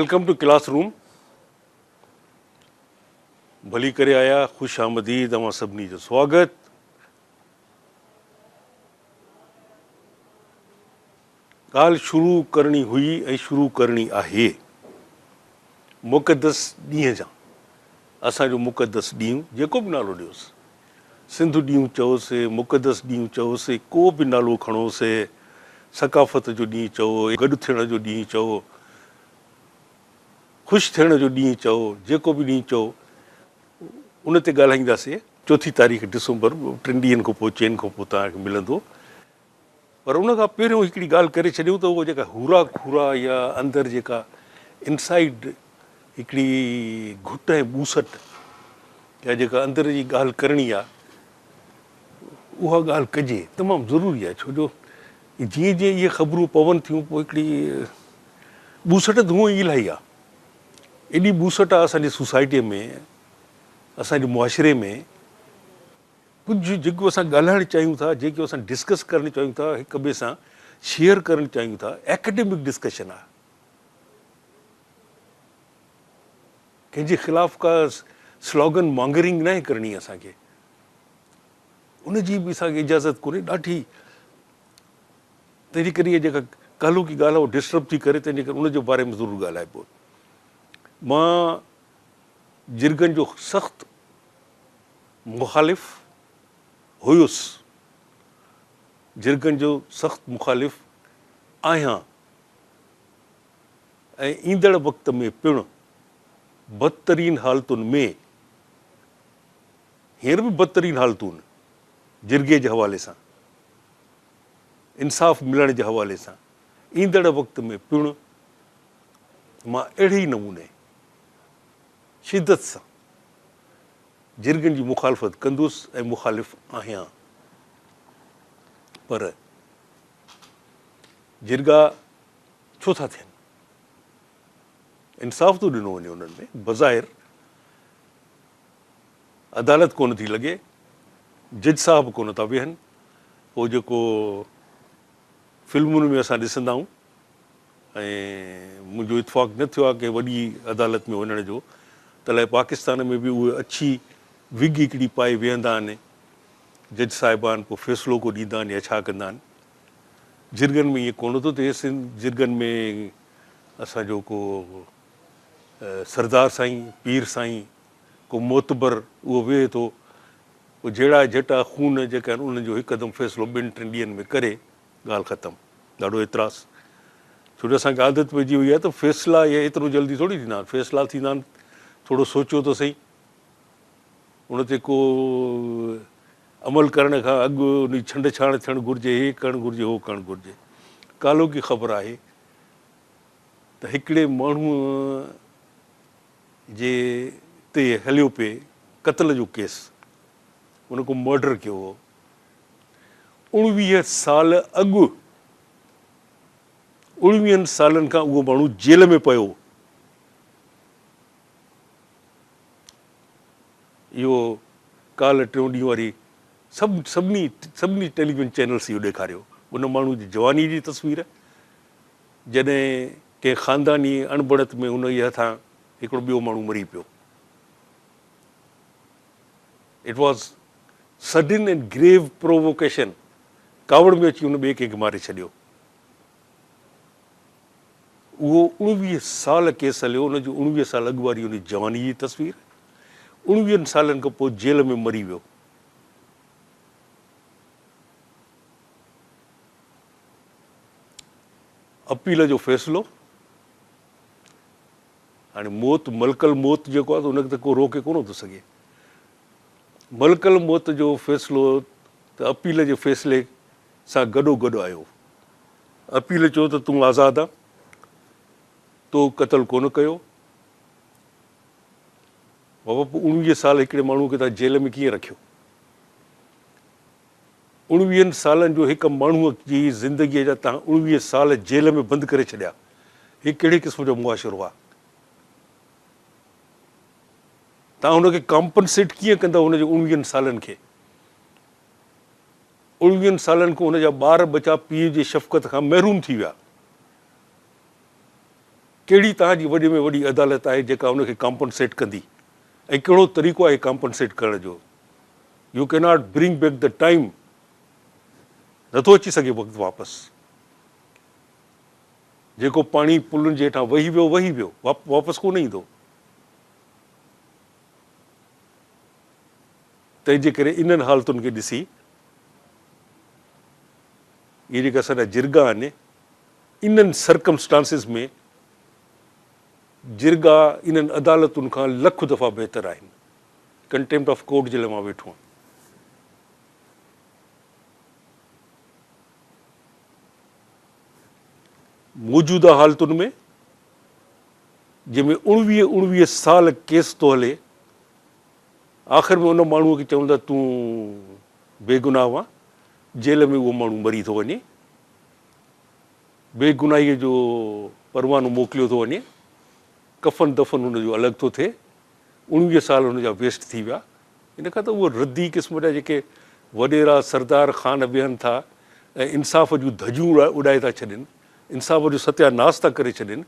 Welcome two classroom. भली करे आया, खुश आमदीद, अवां सभिनी जो स्वागत। ॻाल्हि शुरू करणी हुई ऐं शुरू करणी आहे मुक़दस ॾींहं जा। असांजो मुक़दस ॾींहुं जेको बि नालो ॾियोसि, सिंध ॾींहुं चयोसीं, मुक़दस ॾींहुं चयोसीं, को बि नालो खणोसीं, सकाफ़त जो ॾींहुं चओ, गॾु थियण जो ॾींहुं चओ, ख़ुशि थियण जो ॾींहुं चओ, जेको बि ॾींहुं चओ उन ते ॻाल्हाईंदासीं। 4 तारीख़ डिसंबर, 3 ॾींहंनि खां पोइ, चइनि खां पोइ तव्हांखे मिलंदो। पर उन खां पहिरियों हिकिड़ी ॻाल्हि करे छॾियूं त उहा जेका हुरा खुरा या अंदरि जेका इनसाइड हिकिड़ी घुट ऐं ॿूसट या जेका अंदरि जी ॻाल्हि करणी आहे, उहा ॻाल्हि कजे, तमामु ज़रूरी आहे। छो जो जीअं जीअं इहे ख़बरूं पवनि थियूं, पोइ हिकिड़ी ॿूसट त हूअं ई इलाही आहे। एॾी ॿूसट आहे असांजी सोसाइटीअ में, असांजे मुआशिरे में। कुझु जेको असां ॻाल्हाइणु चाहियूं था, जेको असां डिस्कस करणु चाहियूं था, हिक ॿिए सां शेयर करणु चाहियूं था, एकेडमिक डिस्कशन आहे। कंहिंजे ख़िलाफ़ का स्लोगन मॉन्गरिंग न करणी असांखे, उनजी बि असांखे इजाज़त कोन्हे ॾाढी। तंहिंजे करे इहा जेका कालो की ॻाल्हि आहे उहा डिस्टर्ब थी करे, तंहिंजे करे उनजे बारे में ज़रूरु ॻाल्हाइबो। मां जिरगनि जो सख़्तु मुख़ालिफ़ हुयुसि, जिरगनि जो सख़्तु मुख़ालिफ़ आहियां, ऐं ईंदड़ वक़्त में पिणु बदतरीन हालतुनि में, हींअर बि बदतरीन हालतूं आहिनि जिरगे जे हवाले सां, इंसाफ़ मिलण जे हवाले सां, ईंदड़ वक़्त में पिणु मां अहिड़े ई नमूने शिदत सां जिरगनि जी मुखालफ़त कंदुसि ऐं मुख़ालिफ़ आहियां। पर जिरगा छो था थियनि? इंसाफ़ थो ॾिनो वञे उन्हनि में, बज़ाहिर अदालत कोन थी लॻे, जज साहब कोन था वेहनि। पोइ जेको फिल्मुनि में असां ॾिसंदा आहियूं, ऐं मुंहिंजो इतफ़ाक़ न थियो आहे की वॾी अदालत में वञण जो, त अलाए पाकिस्तान में बि उहे अछी विग हिकिड़ी पाए वेहंदा आहिनि जज साहिबान, पोइ फ़ैसिलो को ॾींदा आहिनि या छा कंदा आहिनि। जिरगनि में ईअं कोन थो थिए। जिरगनि में असांजो को सरदार साईं, पीर साईं, को मोतबर, उहो वेहे थो, पोइ जहिड़ा झटा खून जेका आहिनि उन्हनि जो हिकदमि फ़ैसिलो 2-3 ॾींहंनि में करे, ॻाल्हि ख़तमु। ॾाढो एतिराज़, छो जो असांखे आदत पइजी वई आहे त फ़ैसिला इहे एतिरो जल्दी थोरी थींदा आहिनि। फ़ैसिला थींदा आहिनि, थोरो सोचियो त सही, उन ते को अमल करण खां अॻु उन छंड छाण थियणु घुरिजे, हे करणु घुरिजे, हो करणु घुरिजे। कालो की ख़बर आहे त हिकिड़े माण्हूअ जे ते हलियो पिए क़त्ल जो केस, उन को मर्डर कयो हो। 19 साल अॻु, 19 सालनि खां उहो माण्हू जेल में पियो। इहो काल्ह 3 ॾींहं वारी सभिनी टेलीविज़न चैनल्स इहो ॾेखारियो। उन माण्हू जी जवानी जी तस्वीर, जॾहिं कंहिं ख़ानदानी अणबणत में उन जे हथां हिकिड़ो ॿियो माण्हू मरी पियो। It was sudden and grave provocation. कावड़ में अची हुन ॿिए कंहिंखे मारे छॾियो। उहो 19 साल केस हलियो, उनजो 19 साल अॻु वारी उन जवानी जी तस्वीर, 19 सालनि खां पोइ जेल में मरी वियो। अपील जो फ़ैसिलो, हाणे मौत, मलकल मौत जेको आहे त उनखे त को रोके कोन थो सघे। मलकल मौत जो फ़ैसिलो त अपील जे फ़ैसिले सां गॾोगॾु आयो। अपील चयो त तूं आज़ादु आहे, तो क़त्ल कोन कयो। बाबा, पोइ 19 साल हिकिड़े माण्हू खे तव्हां जेल में कीअं रखियो? 19 सालनि जो हिकु माण्हूअ जी ज़िंदगीअ जा तव्हां 19 साल जेल में बंदि करे छॾिया। हीउ कहिड़े क़िस्म जो मुआशिरो आहे? तव्हां हुनखे कॉम्पनसेट कीअं कंदा हुनजे 19 सालनि खे? 19 सालनि खां हुनजा ॿार बचा पीउ जी शफ़क़त खां महरूम थी विया। कहिड़ी तव्हांजी वॾे में वॾी अदालत आहे जेका उनखे कॉम्पनसेट कंदी ऐं कहिड़ो तरीक़ो आहे कॉम्पनसेट करण जो? U can not bring back the time, नथो अची सघे वक़्तु वापसि। जेको पाणी पुलनि जे हेठां वही वियो वापसि कोन ईंदो। तंहिंजे करे इन्हनि हालतुनि खे ॾिसी इहे जेका असांजा जिरगा आहिनि, इन्हनि सर्कमस्टांसिस में जिरगा इन्हनि अदालतुनि खां लख दफ़ा बहितर आहिनि। कंटेम्प्ट ऑफ कोर्ट जे लाइ मां वेठो आहियां। मौजूदा हालतुनि में जंहिंमें 19 साल केस थो हले, आख़िर में उन माण्हूअ खे चवंदा तूं बेगुनाह हुआ, जेल में उहो माण्हू मरी थो वञे, बेगुनाहीअ जो परवानो मोकिलियो थो वञे, कफ़न दफ़न हुनजो अलॻि थो थिए, 19 साल हुनजा वेस्ट थी विया। इन खां त उहो रद्दी क़िस्म जा जेके वॾेरा सरदार ख़ान बीहनि था ऐं इंसाफ़ जूं धजियूं उॾाए था छॾनि, इंसाफ़ जो सत्यानाश था करे छॾनि,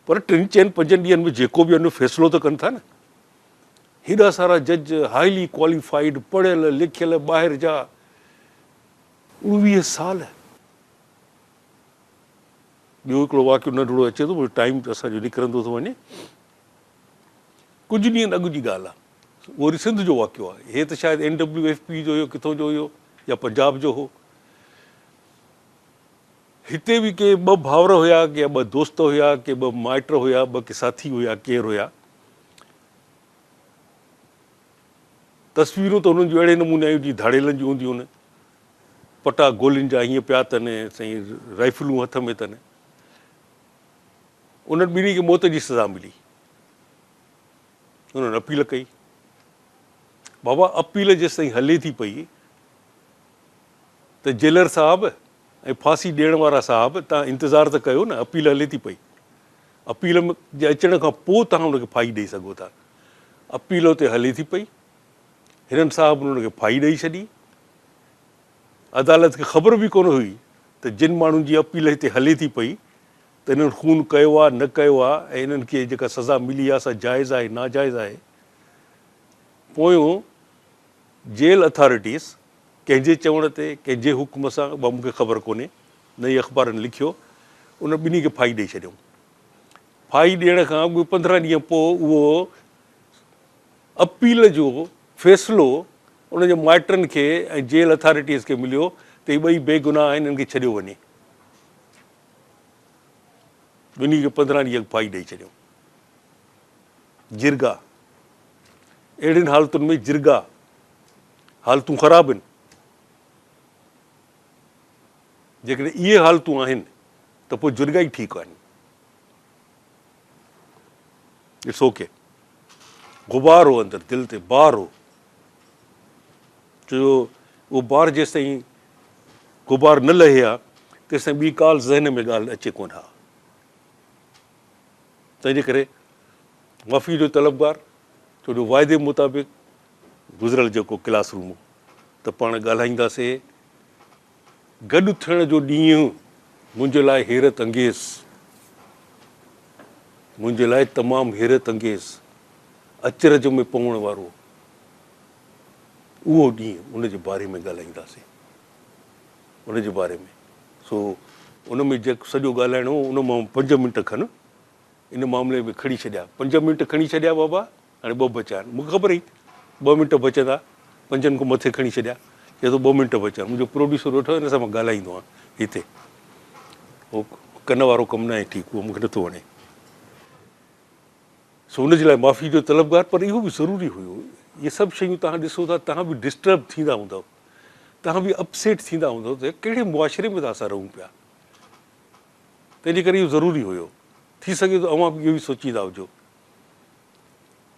पर 3-4-5 ॾींहंनि में जेको बि फ़ैसिलो त कनि था न। हेॾा सारा जज हाईली क्वालिफाइड, पढ़ियल लिखियल, ॿाहिरि जा, 19 साल। ॿियो हिकिड़ो वाक़ियो नंढिड़ो अचे थो, टाइम असांजो निकिरंदो थो वञे। कुझु ॾींहं अॻु जी ॻाल्हि आहे, उहो वरी सिंध जो वाक़ियो आहे। हे त शायदि NWFP जो हुयो, किथां जो हुयो, या पंजाब जो हो। हिते बि के 2 भाउर हुया, के 2 दोस्त हुया, के 2 माइट हुया, 2 के साथी हुया, केरु हुया। तस्वीरूं त हुननि जूं अहिड़े नमूने आयूं जीअं धाड़ेलनि जूं हूंदियूं आहिनि, पटा गोलियुनि जा हीअं पिया अथनि, साईं राइफलूं हथ में अथनि। उन्हनि ॿिन्ही खे मौत जी सज़ा मिली। उन्हनि अपील कई। बाबा अपील जेसिताईं हले थी पई त जेलर साहब ऐं फांसी ॾियण वारा साहब, तव्हां इंतज़ारु त कयो न, अपील हले थी पई। अपील जे अचण खां पोइ तव्हां हुनखे फाई ॾेई सघो था। अपील हुते हले थी पई, हिननि साहब हुनखे फाई ॾेई छॾी। अदालत खे ख़बर बि कोन हुई त जिन माण्हुनि जी अपील हिते हले थी पई त इन्हनि खून कयो आहे न कयो आहे, ऐं इन्हनि खे जेका सज़ा मिली आहे सा जाइज़ आहे नाजाइज़ आहे। पोयों जेल अथॉरिटीज़ कंहिंजे चवण ते, कंहिंजे हुकुम सां, मूंखे ख़बर कोन्हे, न ई अख़बारनि लिखियो, उन ॿिन्ही खे फाई ॾेई छॾियऊं। फाई ॾियण खां 15 ॾींहं पोइ उहो अपील जो फ़ैसिलो उनजे माइटनि खे ऐं जेल अथॉरिटीज़ खे मिलियो त हीअ 2 बेगुनाह आहिनि, हिननि खे छॾियो वञे। ॿिन्ही खे 15 ॾींहं फाई ॾेई छॾियऊं। जिरगा, अहिड़ियुनि हालतुनि में जिरगा हालतूं ख़राबु आहिनि। जेकॾहिं इहे हालतूं आहिनि त पोइ जिरगा ई ठीकु आहिनि। ॾिसो के गुबार हो अंदरि, दिलि ते बार हो, छो उहो बार जेसिताईं गुबार न लहे हा तेसिताईं ॿी काल ज़हन में ॻाल्हि अचे कोन हा। तंहिंजे करे माफ़ी जो तलबगार, छो जो वाइदे मुताबिक़ गुज़िरियल जेको क्लासरूम त पाण ॻाल्हाईंदासीं। गॾु थियण जो ॾींहुं मुंहिंजे लाइ हैरत अंगेज़, मुंहिंजे लाइ तमामु हैरत अंगेज़, अचरज में पवण वारो उहो ॾींहुं, उनजे बारे में ॻाल्हाईंदासीं, उनजे बारे में। सो उन में जेको सॼो ॻाल्हाइणो उन मां 5 मिंट खनि इन मामले में खणी छॾिया। 5 मिंट खणी छॾिया बाबा, हाणे 2 बचिया आहिनि। मूंखे ख़बर हुई 2 मिंट बचंदा, 5 खां मथे खणी छॾिया, चए थो 2 मिंट बचिया। मुंहिंजो प्रोड्यूसर वेठो, हिन सां मां ॻाल्हाईंदो आहियां हिते। उहो कन वारो कमु न आहे ठीकु, उहो मूंखे नथो वणे। सो हुनजे लाइ माफ़ी जो तलबगार, पर इहो बि ज़रूरी हुयो। इहे सभु शयूं तव्हां ॾिसो था, तव्हां बि डिस्टर्ब थींदा हूंदव, तव्हां बि अपसेट थींदा हूंदव त कहिड़े मुआशिरे में त असां रहूं पिया। तंहिंजे करे इहो ज़रूरी हुयो। थी सघे थो अव्हां बि इहो ई सोचींदा हुजो।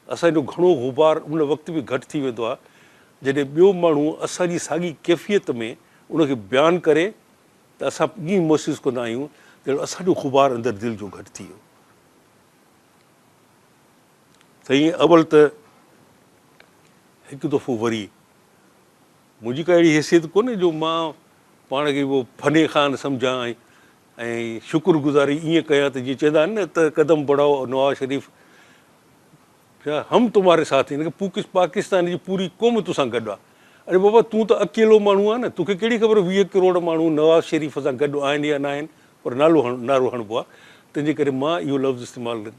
असांजो घणो गुबार उन वक़्तु बि घटि थी वेंदो आहे जॾहिं ॿियो माण्हू असांजी साॻी कैफ़ियत में उनखे बयानु करे त असां ईअं महसूसु कंदा आहियूं त असांजो गुबार अंदरि दिलि जो घटि थी वियो। त ईअं अवल त हिकु दफ़ो वरी मुंहिंजी का अहिड़ी हैसियत कोन्हे जो मां पाण खे उहो फने ख़ान सम्झां ऐं ऐं शुक्रगुज़ारी ईअं कयां त जीअं चवंदा आहिनि न त क़दम बढ़ाओ नवाज़ शरीफ़, छा हम तुम्हारे साथ हिन खे पाकिस्तान जी पूरी क़ौम तोसां गॾु आहे। अरे बाबा तूं त अकेलो माण्हू आहे न, तोखे कहिड़ी ख़बर 20 करोड़ माण्हू नवाज़ शरीफ़ सां गॾु आहिनि या न आहिनि, पर नारो हणिबो आहे। तंहिंजे करे मां इहो लफ़्ज़ इस्तेमालु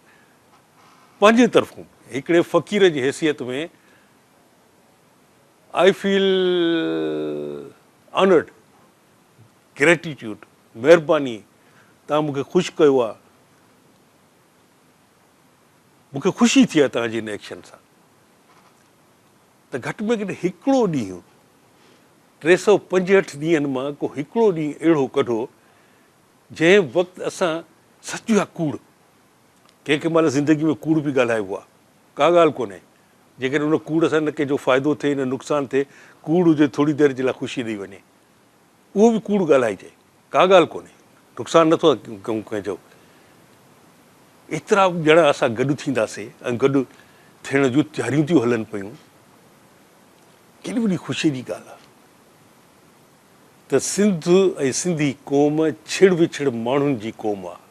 पंहिंजे तरफ़ां हिकिड़े फ़क़ीर जी हैसियत में आई फील ऑनर्ड, ग्रेटिट्यूड, महिरबानी, तव्हां मूंखे ख़ुशि कयो आहे, मूंखे ख़ुशी थी आहे तव्हांजी इन एक्शन सां। त घटि में घटि हिकिड़ो ॾींहुं 365 ॾींहंनि मां को हिकिड़ो ॾींहुं अहिड़ो कढो जंहिं वक़्तु असां सच आहे कूड़, कंहिं कंहिं महिल ज़िंदगी में कूड़ बि ॻाल्हाइबो आहे, का ॻाल्हि कोन्हे, जेकॾहिं उन कूड़ सां न कंहिंजो फ़ाइदो थिए न नुक़सानु थिए, कूड़ हुजे थोरी देरि जे लाइ ख़ुशी ॾेई वञे, उहो बि कूड़ ॻाल्हाइजे, का ॻाल्हि कोन्हे, नुक़सानु नथो कयूं कंहिंजो। एतिरा ॼणा असां गॾु थींदासीं ऐं गॾु थियण जूं तयारियूं थियूं हलनि पियूं, केॾी वॾी ख़ुशी जी ॻाल्हि आहे त सिंध ऐं सिंधी क़ौम छिड़ विछड़ माण्हुनि जी क़ौम आहे।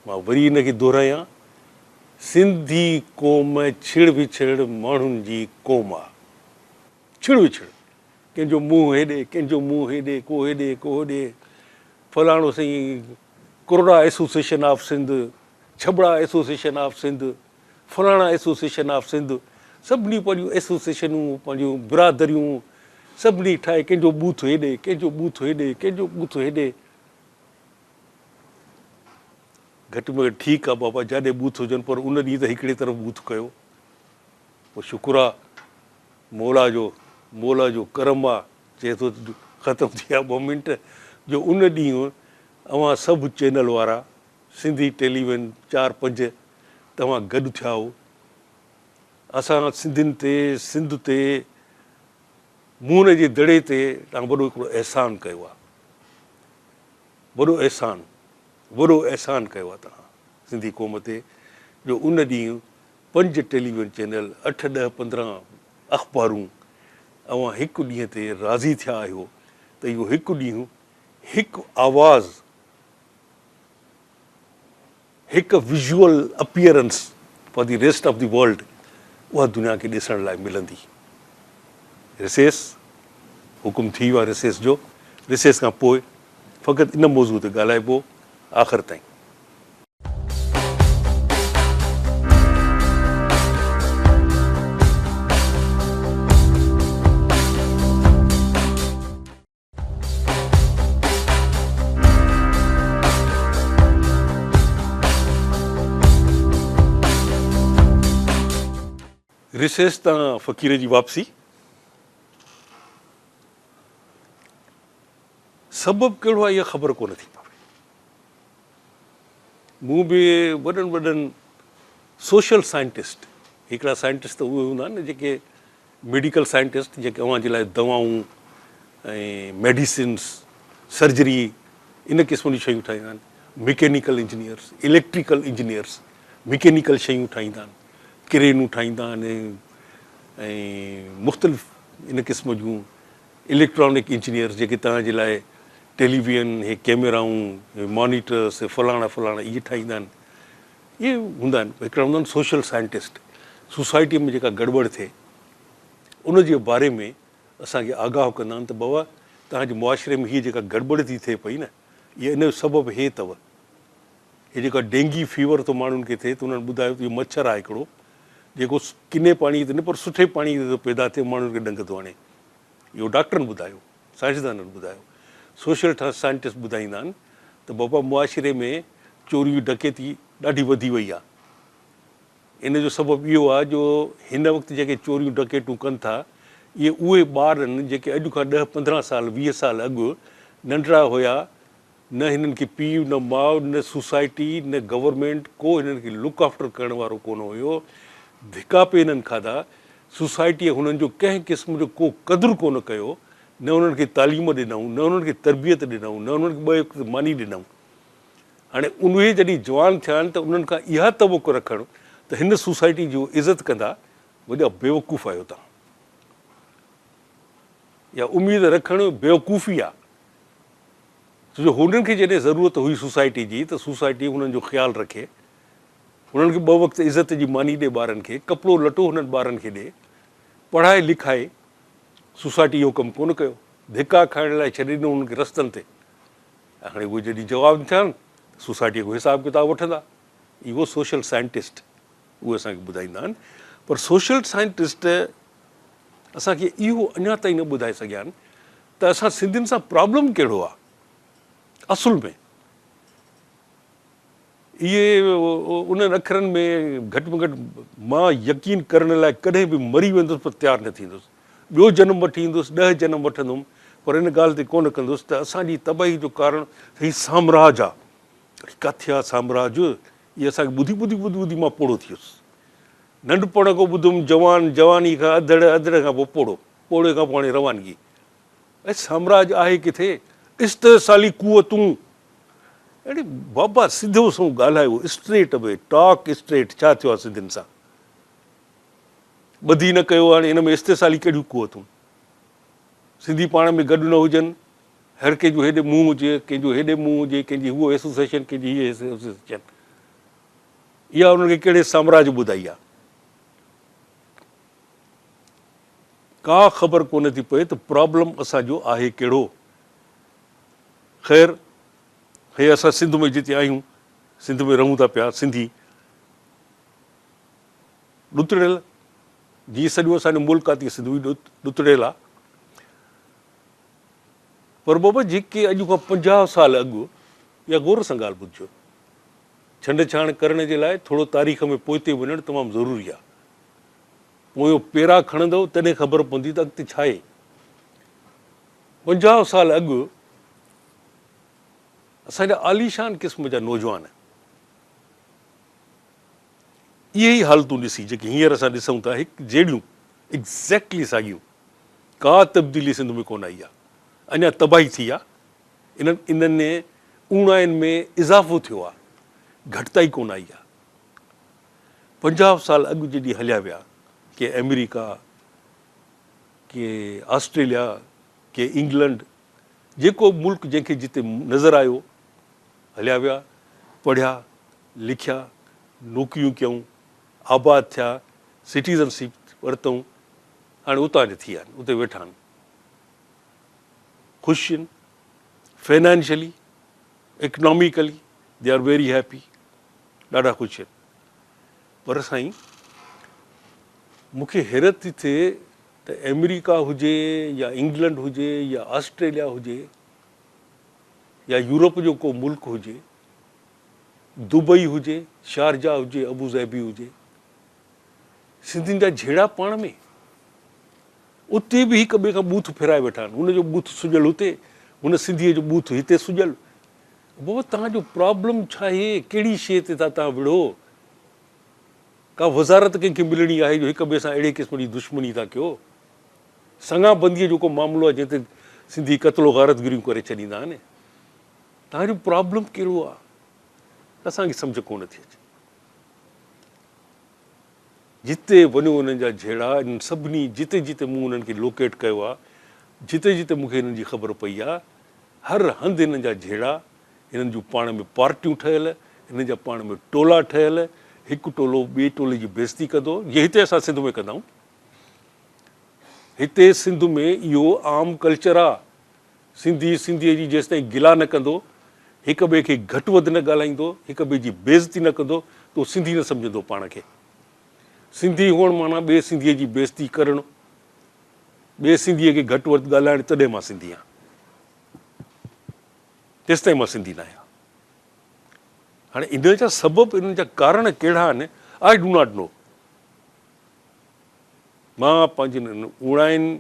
मां वरी हिनखे दोहिरायां, सिंधी क़ौम छिड़ विछड़ माण्हुनि जी क़ौम आहे। छिड़ विछड़, कंहिंजो मुंहुं हेॾे, कंहिंजो मुंहुं हेॾे, को हेॾे को होॾे, फलाणो साईं कुरड़ा एसोसिएशन ऑफ सिंध, छबड़ा एसोसिएशन ऑफ सिंध, फलाणा एसोसिएशन ऑफ सिंध, सभिनी पंहिंजूं एसोसिएशनूं, पंहिंजूं बिरादरियूं सभिनी ठाहे, कंहिंजो बूथ हेॾे, कंहिंजो बूथ हेॾे, कंहिंजो बूथ हेॾे। घटि में घटि ठीकु आहे बाबा, जाॾे बूथ हुजनि, पर उन ॾींहुं त हिकिड़े तरफ़ बूथ कयो, पोइ शुक्र आहे मौला जो करम आहे, चए थो ख़तमु थी विया 2 मिंट, जो उन ॾींहुं अवां सभु चैनल वारा, सिंधी टेलीविज़न 4-5 तव्हां गॾु थिया हो। असां सिंधियुनि ते, सिंध ते, मून जे दड़े ते तव्हां वॾो हिकिड़ो अहसान कयो आहे, वॾो अहसान कयो आहे तव्हां सिंधी क़ौम ते, जो उन ॾींहुं 5 टेलीविज़न चैनल, 8, 10, 15 अख़बारूं, अवां हिकु ॾींहं ते राज़ी थिया आहियो त इहो हिकु ॾींहुं, हिकु आवाज़, हिकु visual appearance for the rest of the world, उहा दुनिया खे ॾिसण लाइ मिलंदी। रिसेस हुकुम थी वियो आहे रिसेस जो, रिसेस खां पोइ फ़क़ति इन मौज़ूअ ते ॻाल्हाइबो आख़िर ताईं। रिसेस तां फ़क़ीर जी वापसी, सबबु कहिड़ो आहे इहा ख़बर कोन थी पवे। मूं बि वॾनि सोशल साइंटिस्ट, हिकिड़ा साइंटिस्ट त उहे हूंदा आहिनि जेके मेडिकल साइंटिस्ट, जेके अव्हां जे लाइ दवाऊं ऐं मेडिसिन्स, सर्जरी, इन क़िस्म जी शयूं ठाहींदा आहिनि, mechanical engineers, electrical engineers, mechanical शयूं ठाहींदा आहिनि, क्रेनूं ठाहींदा आहिनि ऐं मुख़्तलिफ़ इन क़िस्म जूं इलेक्ट्रॉनिक इंजीनियर्स, जेके तव्हांजे लाइ टेलीविज़न, हे कैमराऊं, मॉनिटर्स, फलाणा इहे ठाहींदा आहिनि। इहे हूंदा आहिनि, हिकिड़ा हूंदा आहिनि सोशल साइंटिस्ट। सोसाइटीअ में जेका गड़बड़ थिए उन जे बारे में असांखे आगाह कंदा आहिनि त बाबा तव्हांजे मुआशिरे में हीअ जेका गड़बड़ थी थिए पई न, इहा इन जो सबबु हे अथव। हीअ जेका डेंगी फीवर थो माण्हुनि खे थिए त उन्हनि ॿुधायो त इहो मच्छर आहे हिकिड़ो, जेको किने पाणी ते न पर सुठे पाणी ते थो पैदा थिए, माण्हुनि खे ॾंग थो हणे। इहो डॉक्टरनि ॿुधायो, साइंसदाननि ॿुधायो, सोशल साइंटिस्ट ॿुधाईंदा आहिनि त बाबा मुआशिरे में चोरियूं डकैती ॾाढी वधी वई आहे। इन जो सबबु इहो आहे जो हिन वक़्तु जेके चोरियूं डकैतूं कनि था, इहे उहे ॿार आहिनि जेके अॼु खां 10-15 साल 20 साल अॻु नंढड़ा हुया, न हिननि खे पीउ, न माउ, न सोसाइटी, न गवर्नमेंट, को हिननि खे लुक आफ्टर करण वारो कोन हुयो। धिका पे हिननि खाधा, सोसाइटीअ हुननि जो कंहिं क़िस्म जो को क़दुरु कोन कयो, न उन्हनि खे तालीम ॾिनऊं, न उन्हनि खे तरबियत ॾिनऊं, न उन्हनि खे ॿ वक़्तु मानी ॾिनऊं। हाणे उहे जॾहिं जवान थिया आहिनि त उन्हनि खां इहा तवक़ो रखणु त हिन सोसाइटी जो इज़त कंदा, वॾा बेवकूफ़ आहियो तव्हां। या उमेद रखणु बेवकूफ़ी आहे। छो जो हुननि खे जॾहिं ज़रूरत हुई सोसाइटी जी त सोसाइटी हुननि जो ख़्यालु रखे, हुननि खे 2 वक़्त इज़त जी मानी ॾे, ॿारनि खे कपिड़ो लटो हुननि ॿारनि खे ॾे, पढ़ाए लिखाए। सोसाइटी इहो कमु कोन कयो, धिका खाइण लाइ छॾे ॾिनो हुननि खे रस्तनि ते। हाणे उहे जॾहिं जवाबु थियनि सोसाइटीअ जो हिसाबु किताबु वठंदा। इहो सोशल साइंटिस्ट उहे असांखे ॿुधाईंदा आहिनि। पर सोशल साइंटिस्ट असांखे इहो अञा ताईं न ॿुधाए सघिया आहिनि त असां सिंधियुनि सां प्रॉब्लम कहिड़ो आहे असुल में। इहे उन्हनि अखरनि में घटि में घटि मां यकीन करण लाइ कॾहिं बि मरी वेंदुसि पर तयारु न थींदुसि। ॿियो जनमु वठी ईंदुसि, 10 जनम वठंदुमि, पर इन ॻाल्हि ते कोन कंदुसि त असांजी तबाही जो कारण हीउ साम्राज्य आहे। किथे आहे साम्राज्य? इहे असांखे ॿुधी ॿुधी ॿुधी ॿुधी मां पोड़ो थी वियुसि। नंढपण खां ॿुधुमि जवानी खां अधड़ खां पोइ पोड़े खां पोइ हाणे रवानगी। ऐं साम्राज्य आहे किथे? इस्तेसाली कुवतूं। अड़े बाबा सिधो सो ॻाल्हायो, स्ट्रेट अवे टॉक स्ट्रेट। छा थियो आहे सिंधियुनि सां? ॿधी न कयो। हाणे हिन में इस्तेसाली कहिड़ियूं कुवतूं? सिंधी पाण में गॾु न हुजनि, हर कंहिंजो हेॾे मुंहुं हुजे, कंहिंजो हेॾे मुंहुं हुजे, कंहिंजी उहो एसोसिएशन, कंहिंजी हीअ एसोसिएशन। इहा उन्हनि खे कहिड़े साम्राज्य ॿुधाई आहे? का ख़बर कोन थी पए त प्रॉब्लम असांजो आहे कहिड़ो। ख़ैर, हे असां सिंध में जिते आहियूं, सिंध में रहूं था पिया, सिंधी ॾुतड़ियल, जीअं सॼो असांजो मुल्क आहे तीअं सिंध बि ॾुतड़ियल आहे। पर बाबा जेके अॼु खां 50 साल अॻु, या गौर सां ॻाल्हि ॿुधिजो, छंड छाण करण जे लाइ थोरो तारीख़ में पोइते वञणु तमामु ज़रूरी आहे। पोइ पेरा खणंदव तॾहिं ख़बर पवंदी त अॻिते छा आहे। 50 साल अॻु असांजा आलीशान क़िस्म जा नौजवान इहे ई हालतूं ॾिसी जेके हींअर असां ॾिसूं था, हिकु जहिड़ियूं एग्ज़ैक्टली साॻियूं, का तब्दीली सिंध में कोन आई आहे। अञा तबाही थी आहे। इन्हनि ऊणाइनि में इज़ाफ़ो थियो आहे, घटिताई कोन आई आहे। 50 साल अॻु जॾहिं हलिया विया, के अमेरिका, के ऑस्ट्रेलिया, के इंग्लैंड, जेको मुल्क जंहिंखे जिते नज़र आयो हलिया विया, पढ़िया लिखिया, नौकरियूं कयूं, आबाद थिया, सिटीज़नशिप वरितऊं, हाणे उतां जा थी विया आहिनि, उते वेठा आहिनि, ख़ुशि आहिनि, financially, economically they are very happy, ॾाढा ख़ुशि आहिनि। पर साईं, मूंखे हैरत थी थिए त अमेरिका हुजे या इंग्लैंड हुजे या ऑस्ट्रेलिया हुजे या यूरोप जो को मुल्क हुजे, दुबई हुजे, शारजा हुजे, अबू ज़ैबी हुजे, सिंधियुनि जा झेड़ा पाण में, उते बि हिक ॿिए खां बूथ फिराए वेठा आहिनि। हुनजो बूथ सुॼल हुते, हुन सिंधीअ जो बूथ हिते सुॼल। बाबा तव्हांजो प्रॉब्लम छा आहे? कहिड़ी शइ ते था तव्हां विढ़ो? का वज़ारत कंहिंखे मिलणी आहे जो हिक ॿिए सां अहिड़े क़िस्म जी दुश्मनी था कयो? सङा बंदीअ जो को मामिलो आहे जंहिं ते सिंधी क़त्लो गारतगिरियूं करे छॾींदा आहिनि? तव्हांजो प्रॉब्लम कहिड़ो आहे? असांखे सम्झ कोन थी अचे। जिते वञो हुननि जा झेड़ा, इन्हनि सभिनी जिते जिते मूं हुननि खे लोकेट कयो आहे, जिते जिते मूंखे हिननि जी ख़बर पई आहे, हर हंधि हिननि जा झेड़ा, हिननि जूं पाण में पार्टियूं ठहियल, हिननि जा पाण में टोला ठहियल, हिकु टोलो ॿिए टोले जी बेइज़ती कंदो। ये हिते असां सिंध में कंदा आहियूं। हिते सिंध में इहो आम कल्चर आहे। सिंधी सिंधीअ जी जेसि ताईं गिला न कंदो, हिक ॿिए खे घटि वधि न ॻाल्हाईंदो, हिक ॿिए जी बेइज़ती न कंदो, त उहो सिंधी न सम्झंदो पाण खे। सिंधी हुअणु माना ॿिए सिंधीअ जी बेइज़ती करणु, ॿिए सिंधीअ खे घटि वधि ॻाल्हाइणु, तॾहिं मां सिंधी आहियां। तेसि ताईं मां सिंधी न आहियां। हाणे इन जा सबबु, इन्हनि जा कारण कहिड़ा आहिनि, आई डू नॉट नो। मां पंहिंजे उणाइनि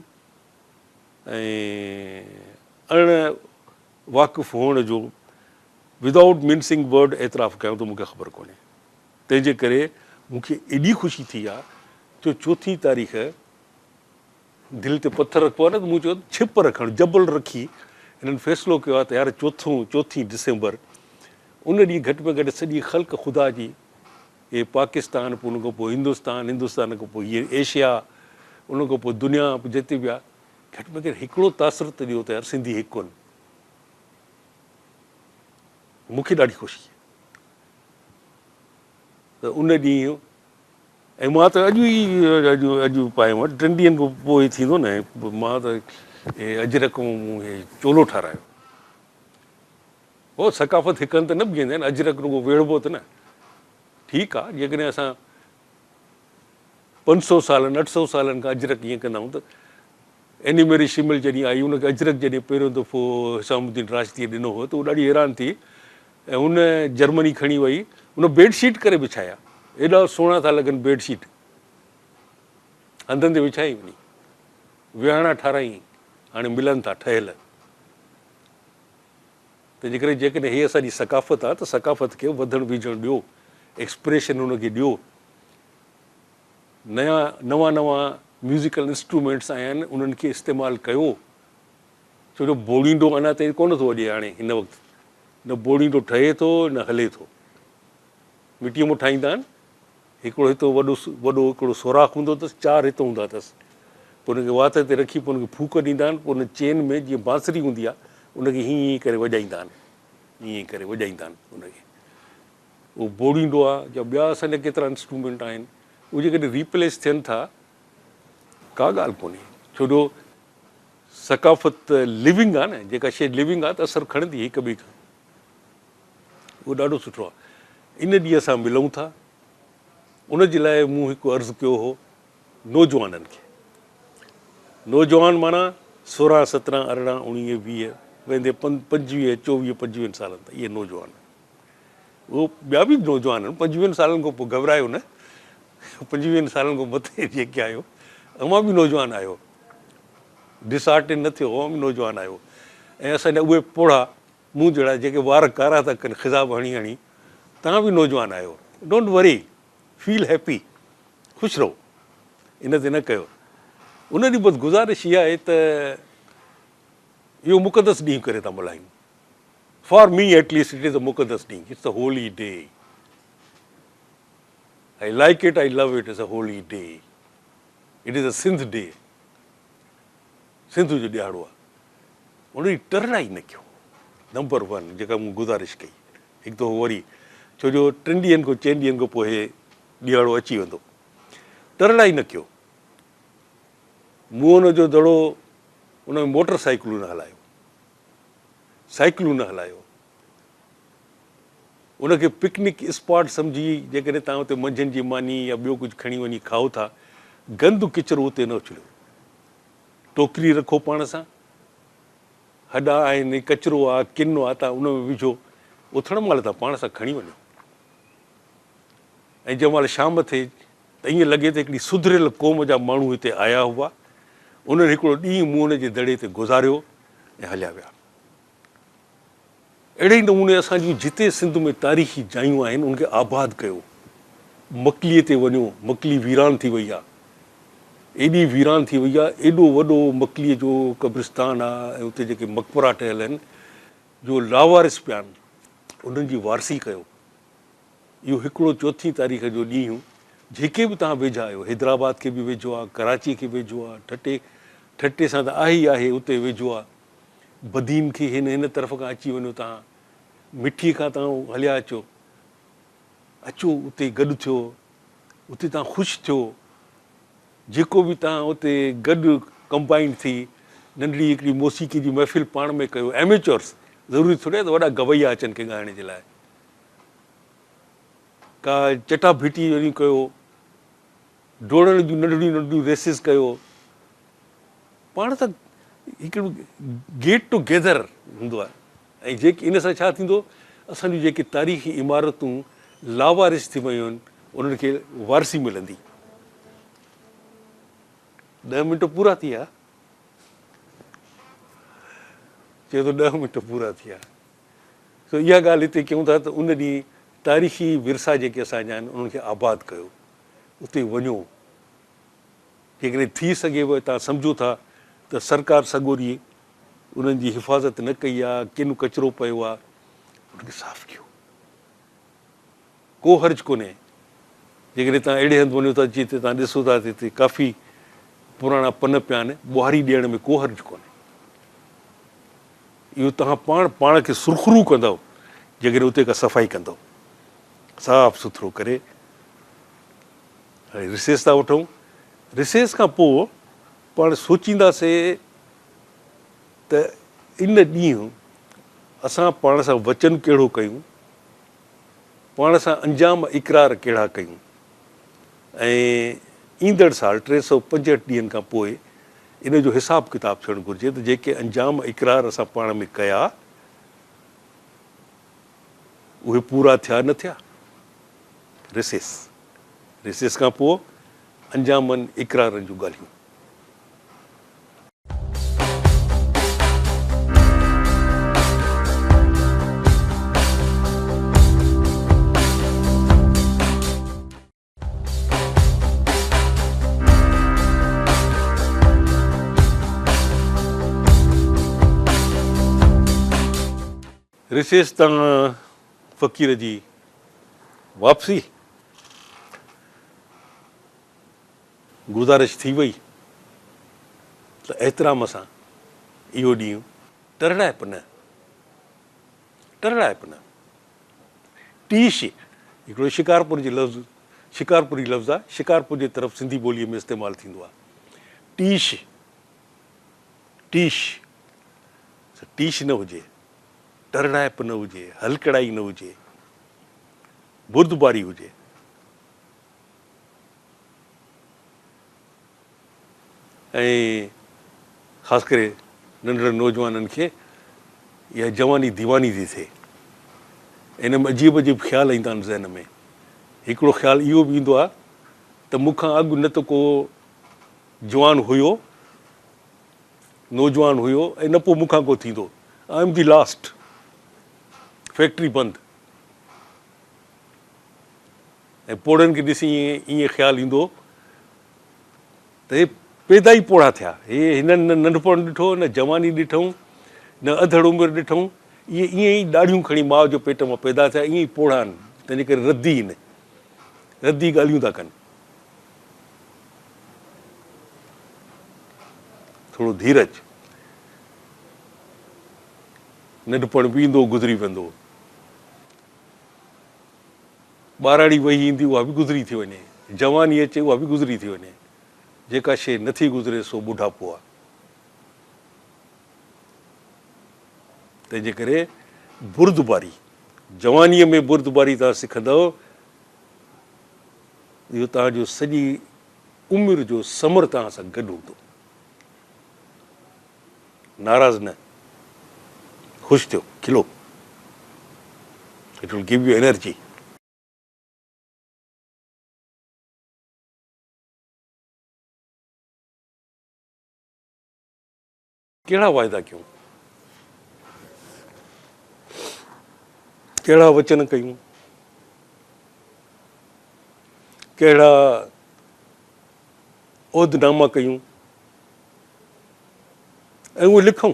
ऐं अण वाक़ुफ़ु हुअण जो विदाउट मिन्सिंग वर्ड एतिराफ़ु कयूं त मूंखे ख़बर कोन्हे। तंहिंजे करे मूंखे एॾी ख़ुशी थी आहे जो 4 तारीख़ दिलि ते पथर रखिबो आहे न, त मूं चयो छिप रखणु, जबल रखी हिननि फ़ैसिलो कयो आहे त यार 4 डिसेंबर, उन ॾींहुं घटि में घटि सॼी ख़ल्क़ ख़ुदा जी, इहे पाकिस्तान, पोइ उन खां पोइ हिंदुस्तान, हिंदुस्तान खां पोइ हीअ एशिया, उन खां पोइ दुनिया जिते बि आहे, घटि में घटि हिकिड़ो तासिर त ॾियो त यार सिंधी हिकु आहिनि। मूंखे ॾाढी ख़ुशी आहे। त उन ॾींहुं ऐं मां त अॼु ई अॼु पायो वटि 3 ॾींहंनि खां पोइ थींदो न, मां त अजरक मूं चोलो ठारायो। हो सकाफ़त हिकु हंधि त न बीहंदा आहिनि, अजरक रुॻो वेड़बो त न। ठीकु आहे, जेकॾहिं असां 500 सालनि 800 सालनि खां अजरक ईअं कंदा आहियूं, त एनीमेरी शिमिल जॾहिं आई, उनखे अजरक जॾहिं पहिरियों दफ़ो हिसामुद्दीन राशिदीअ ॾिनो हो, त उहो ॾाढी हैरान थी ऐं हुन जर्मनी खणी वई, उन बेडशीट करे विछाया। एॾा सुहिणा था लॻनि बेडशीट, हंधनि ते विछाई वञी, विहाणा ठाराई, हाणे मिलनि था ठहियल। तंहिंजे करे जेकॾहिं हीअ असांजी सकाफ़त आहे, त सकाफ़त खे वधणु वीझणु ॾियो, एक्सप्रेशन हुनखे ॾियो। नवां म्यूज़िकल इंस्ट्रूमेंट्स आया आहिनि, उन्हनि खे इस्तेमालु कयो। छो जो बोड़ींदो अञा ताईं कोन थो अॼे, हाणे हिन वक़्तु न बोड़ींदो ठहे थो न हले थो। मिटीअ मां ठाहींदा आहिनि, हिकिड़ो हितो वॾो हिकिड़ो सोराख़ हूंदो अथसि, 4 हित हूंदा अथसि, पोइ हुनखे वात ते रखी पोइ हुनखे फूक ॾींदा आहिनि, पोइ हुन चेन में जीअं बांसुरी हूंदी आहे उनखे हीअं करे वॼाईंदा आहिनि, हीअं करे वॼाईंदा आहिनि उनखे, उहो बोड़ींदो आहे। या ॿिया असांजा केतिरा इंस्ट्रूमेंट आहिनि, उहे जेकॾहिं रिप्लेस थियनि था, का ॻाल्हि कोन्हे। छो जो सकाफ़त लिविंग आहे न, जेका शइ लिविंग आहे त असरु खणंदी हिक ॿिए खां, उहो ॾाढो सुठो आहे। इन ॾींहुं असां मिलूं था, उन जे लाइ मूं हिकु अर्ज़ु कयो हो नौजवाननि खे। नौजवान माना 16, 17, 18, 19, 20 वेंदे 25, 24, 25 सालनि ताईं, इहे नौजवान। उहो ॿिया बि नौजवान आहिनि, 25 सालनि खां पोइ घबरायो न, 25 सालनि खां मथे जेके आहियो, अवां बि नौजवान आहियो, डिसहार्टेन न थियो, अवां बि नौजवान आहियो। ऐं असांजा उहे पोड़ा मूं जहिड़ा जेके वार कारा था कनि ख़िज़ाब हणी हणी, तव्हां बि नौजवान आहियो। डोंट वरी, फील हैप्पी, ख़ुशि रहो, इन ते न कयो। उन ॾींहुं बसि गुज़ारिश इहा आहे त इहो मुक़दस ॾींहुं करे था मल्हायूं। For me at least it is a मुक़दस ॾींहुं, it's a holy day. I like it, I love it, it's a holy day, it is a Sindh day, Sindh जो ॾियारो आहे। उन जी टरड़ाई न कयो, नंबर 1 जेका मूं गुज़ारिश कई। हिकु दफ़ो वरी, छो जो 3 ॾींहंनि खां 4 ॾींहंनि खां पोइ ॾियारो अची वेंदो, टरड़ाई न कयो। मूं हुनजो दड़ो उन में मोटर साइकिलूं न हलायो, साइकिलूं न हलायो, उनखे पिकनिक स्पॉट सम्झी जेकॾहिं तव्हां हुते मंझंदि जी मानी या ॿियो कुझु खणी वञी खाओ था, गंदु किचिरो उते न उछलियो। टोकरी रखो पाण सां, हॾा आहिनि, कचिरो आहे, किनो आहे, तव्हां उन में विझो, उथण महिल तव्हां पाण सां खणी वञो। ऐं जंहिं महिल शाम थिए त ईअं लॻे त हिकिड़ी सुधरियल क़ौम जा माण्हू हिते आया हुआ, उन्हनि हिकिड़ो ॾींहुं मूं हुन जे दड़े ते गुज़ारियो ऐं हलिया विया। अहिड़े ई नमूने असांजूं जिते सिंध में तारीख़ी जायूं आहिनि उनखे आबाद कयो। मकलीअ ते वञो, मकली वीरान थी वई आहे, एॾी वीरान थी वई आहे, एॾो वॾो मकलीअ जो क़ब्रिस्तान आहे, ऐं उते जेके मक़बरा ठहियल आहिनि जो लावारिस पिया आहिनि, उन्हनि जी वारसी कयो। इहो हिकिड़ो 4 तारीख़ जो ॾींहुं जेके बि तव्हां वेझा आहियो, हैदराबाद खे बि वेझो आहे, कराची खे वेझो आहे, ठटे सां त आहे ई आहे, उते वेझो आहे। बदीन खे हिन तरफ़ खां अची वञो, तव्हां मिठी खां तव्हां हलिया अचो, उते गॾु थियो, उते तव्हां ख़ुशि थियो। जेको बि तव्हां उते गॾु कंबाइंड थी नंढड़ी हिकिड़ी मौसीक़ी जी महफ़िल पाण में कयो। एमेचर्स, ज़रूरी थोरे त वॾा गवैया अचनि के ॻाइण जे लाइ, का चटाभेटी वञी कयो, डोड़ण जूं नंढड़ियूं नंढड़ियूं रेसिस कयो। पाण त हिकिड़ो गेट टुगेदर हूंदो आहे। ऐं जेकी इन सां छा थींदो, असांजूं जेके तारीख़ी इमारतूं लावारिस थी वियूं आहिनि उन्हनि खे वारसी मिलंदी। 10 मिंट पूरा थी विया, चए थो 10 मिंट पूरा थी विया। सो इहा ॻाल्हि हिते कयूं था त उन ॾींहुं तारीख़ी विरसा जेके असांजा आहिनि उन्हनि खे आबाद कयो, उते वञो। जेकॾहिं थी सघेव, तव्हां सम्झो था त सरकार सॻोरी उन्हनि जी हिफ़ाज़त न कई आहे, किन कचिरो पियो आहे, उनखे साफ़ु कयो, को हर्ज कोन्हे। जेकॾहिं तव्हां अहिड़े हंधि वञो था जिते तव्हां ॾिसो था त हिते काफ़ी पुराणा पन पिया आहिनि, ॿुहारी ॾियण में को हर्ज कोन्हे। इहो तव्हां पाण खे सुरखरू कंदव जेकॾहिं उते का सफ़ाई कंदो, साफ़ सुथरो करे। हाणे रिसेस था वठूं, रिसेस खां पोइ पाण सोचींदासीं त इन ॾींहुं असां पाण सां वचन कहिड़ो कयूं, पाण सां अंजाम इक़रार कहिड़ा कयूं, ऐं ईंदड़ साल 365 ॾींहंनि खां पोइ इन जो हिसाबु किताबु थियणु घुरिजे त जेके अंजाम इक़रार असां पाण में कया उहे पूरा थिया न थिया। रिसेस खां पोइ अंजामनि इक़रारनि जूं ॻाल्हियूं। रिसेस तां फ़क़ीर जी वापसी, गुज़ारिश थी वई त एतिराम सां इहो ॾींहुं टरड़ाइप न टीश, हिकिड़ो शिकारपुर जी लफ़्ज़, शिकारपुरी लफ़्ज़ आहे, शिकारपुर जे तरफ़ सिंधी ॿोलीअ में इस्तेमालु थींदो आहे। टीश न हुजे, टरड़ाइप न हुजे, हलकड़ाई न हुजे, बुर्दबारी हुजे। ऐं ख़ासि करे नंढड़नि नौजवाननि खे इहा जवानी दीवानी थी थिए, इन में अजीब अजीब ख़्याल ईंदा आहिनि ज़हन में। हिकिड़ो ख़्यालु इहो बि ईंदो आहे त मूंखां अॻु न त को जवान हुयो, नौजवान हुयो, ऐं न पोइ मूंखां को थींदो, I am the last, factory बंदि। ऐं पोड़नि खे ॾिसी ईअं ख़्यालु ईंदो त हे पैदा ई पोड़ा थिया, हिननि न नंढपण ॾिठो, न जवानी ॾिठूं, न अधड़ उमिरि ॾिठूं, इहे ईअं ई ॾाढ़ियूं खणी माउ जो पेट मां पैदा थिया, ईअं ई पोड़ा आहिनि, तंहिंजे करे रद्दी ॻाल्हियूं था कनि। थोरो धीरज, नंढपण बि ईंदो गुज़री वेंदो, ॿाराड़ी वही ईंदी उहा बि गुज़री थी वञे, जवानी अचे उहा बि गुज़री थी वञे, जेका शइ नथी गुज़रे सो ॿुढापो आहे। तंहिंजे करे बुर्दबारी, जवानीअ में बुर्दबारी तव्हां सिखंदव, इहो तव्हांजो सॼी उमिरि जो समर तव्हां सां गॾु हूंदो। नाराज़ न, ख़ुशि थियो, खिलो, it will give you energy. कहिड़ा वाइदा कयूं, कहिड़ा वचन कयूं, कहिड़ा उहिदनामा कयूं, ऐं उहे लिखूं।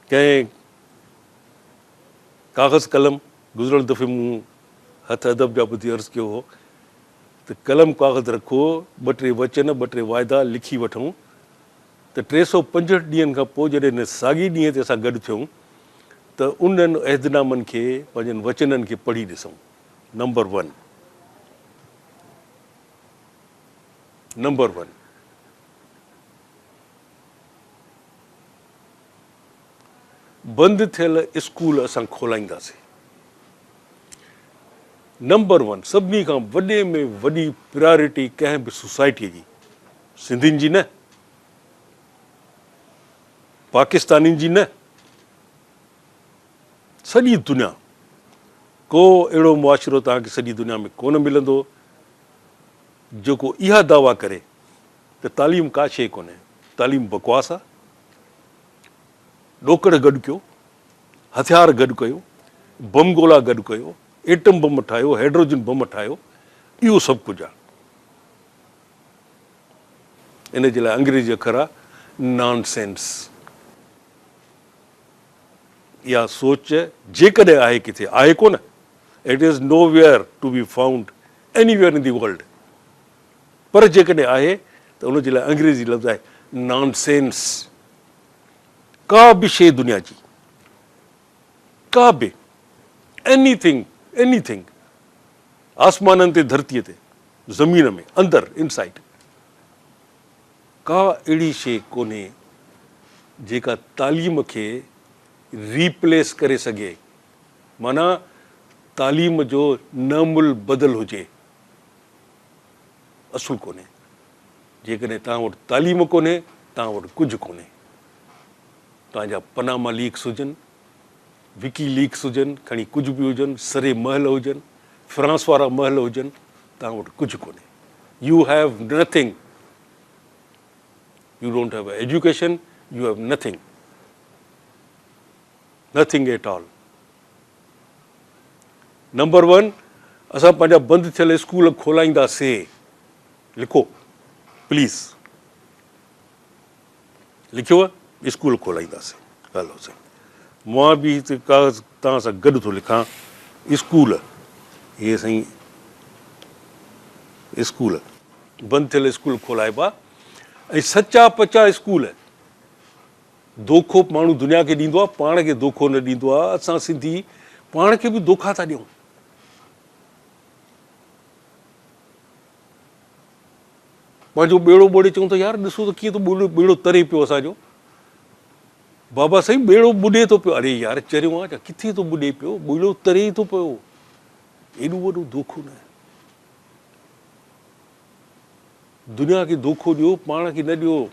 कंहिं काग़ज़ कलम, गुज़िरियल दफ़े मूं हथ अदब जा ॿुधी अर्ज़ु कयो हो त कलम काग़ज़ रखो, 2-3 वचन, 2-3 वाइदा लिखी वठूं, त 365 ॾींहंनि खां पोइ जॾहिं हिन साॻी ॾींहं ते असां गॾु थियूं त उन्हनि अहदनामनि खे, पंहिंजनि वचननि खे पढ़ी ॾिसूं। नंबर 1, बंदि थियल स्कूल असां खोलाईंदासीं। नंबर 1, सभिनी खां वॾे में वॾी प्रायोरिटी कंहिं बि सोसाइटीअ जी, सिंधियुनि जी न, पाकिस्तानियुनि जी न, सॼी दुनिया, को अहिड़ो मुआशिरो तव्हांखे सॼी दुनिया में कोन मिलंदो जेको इहा दावा करे त तालीम का शइ कोन्हे, तालीम बकवास आहे। ॾोकड़ गॾु कयो, हथियार गॾु कयो, बम गोला गॾु कयो, एटम बम ठाहियो, हाइड्रोजन बम ठाहियो, इहो सभु कुझु आहे। इन जे लाइ अंग्रेजी अखर आहे नॉनसेंस। इहा सोच जेकॾहिं आहे किथे, आहे कोन, it is nowhere to be found anywhere in the world, पर जेकॾहिं आहे त उनजे लाइ अंग्रेज़ी लफ़्ज़ आहे नॉनसेंस। का बि शइ दुनिया जी का बि एनीथिंग आसमाननि ते धरतीअ ते ज़मीन में अंदरि इनसाइड का अहिड़ी शइ कोन्हे जेका तालीम खे रीप्लेस करे सघे, माना तालीम जो नमुल बदल हुजे, असुल कोन्हे। जेकॾहिं तव्हां वटि तालीम कोन्हे तव्हां वटि कुझु कोन्हे। तव्हांजा पनामा लीक्स हुजनि, विकी लीक्स हुजनि, खणी कुझु बि हुजनि, सरे महल हुजनि, फ्रांस वारा महल हुजनि, तव्हां वटि कुझु कोन्हे। U have nothing, U don't have education, U have nothing at all. Number 1, असां पंहिंजा बंदि थियल स्कूल खोलाईंदासीं। लिखो प्लीज़, लिखियो, स्कूल खोलाईंदासीं। हलो साईं, मां बि हिते कागज़ तव्हां सां गॾु थो लिखां। स्कूल, इहे साईं स्कूल, बंदि थियल स्कूल खोलाइबा, ऐं सचा पचा स्कूल। दोखो माण्हू दुनिया खे ॾींदो आहे, पाण खे दोखो न ॾींदो आहे। असां सिंधी पाण खे बि दोखा था ॾियूं। पंहिंजो ॿेड़ो ॿोड़े चऊं त यार ॾिसो त कीअं थो ॿेड़ो तरे पियो असांजो। बाबा साईं ॿेड़ो ॿुॾे थो पियो। अरे यार चरियो आहे, किथे थो ॿुॾे पियो, ॿेड़ो तरे ई थो पियो। एॾो वॾो दोखो न। दुनिया खे दोखो ॾियो, पाण खे न ॾियो।